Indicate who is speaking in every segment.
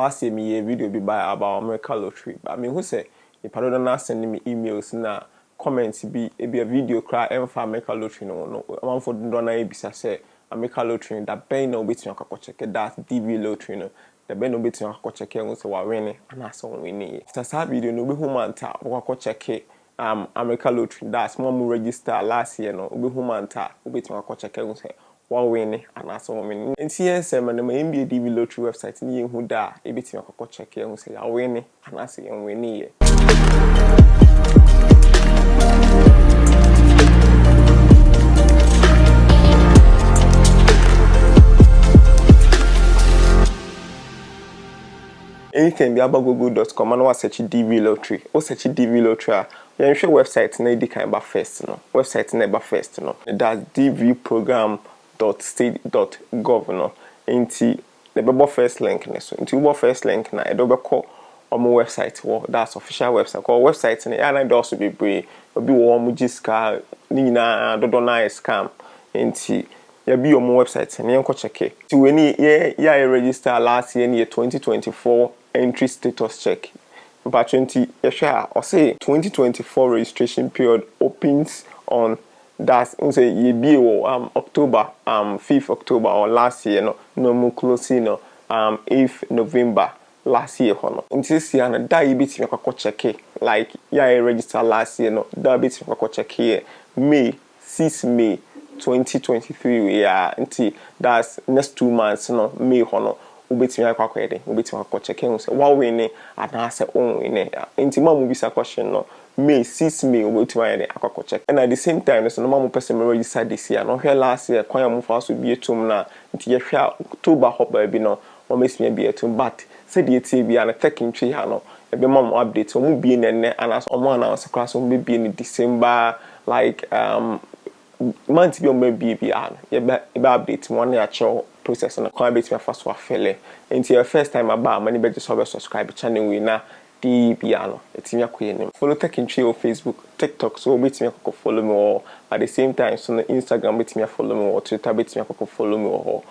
Speaker 1: last year me a video be by about American lottery. But I mean who say if I don't know sending me emails na comments be a video cry and for American lottery no one for don't know bisa say American lottery that ben no bit me akọ check that DV lottery no the ben no bit me akọ check and say wa win and aso win. Sa video no be hu manta akọ check American lottery that's more register last year no be hu manta bit me akọ check and say one win and aso win. Nti yes man na MBA DV lottery website ni hu da e bit me akọ check and say I win and aso win ye. Anything be about google.com and search DV lottery. Or search DV lottery. You show website na di kan ba first no. Website na ba first no. That's dvprogram.state.gov no. Inti the bebo first link na so. Inti wo first link na e do be call omo website wo. That's official website. Call website na ya na do also be brave. Obi wo omo giska ni na do na scam. Inti ya be omo website na yen ko check. Ti we ni ya register last year ni 2024 entry status check. But 20 or say 2024 registration period opens on that's say ye be October 5th October or last year no more closing 8th November last year hono. Until this year na that bit me ko check like ya register last year no that bit me ko check here May 6 May 2023 we are until that's next 2 months no May hono. Ubetimi akwakwede ubetimi akọ check in say wa win and say on win enti ma mu bisa question no May 6 May ubetimi ayede akọ check and at the same time so no ma mu person register this year no hwe last year kwan mu fa so bi etum na enti ye hwe October hoba bi no o mesimi bi etum but say the etie bi na taking tree ha no e be ma mu update o mu bi nenne and as o mu announce class o mu bi in December like month bi o mu bi ye be update one ya cho process na kwa bit me first wa fele until your first time about many be subscribe channel we na di piano etimi akoye follow Tech in Tree on Facebook TikTok so bit me follow me or at the same time so na Instagram bit me follow me or Twitter bit me follow me or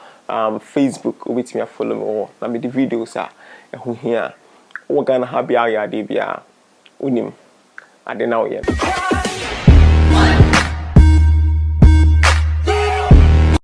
Speaker 1: Facebook bit me follow me or na me the videos ehun here we gonna have ya dey bia unim ade na we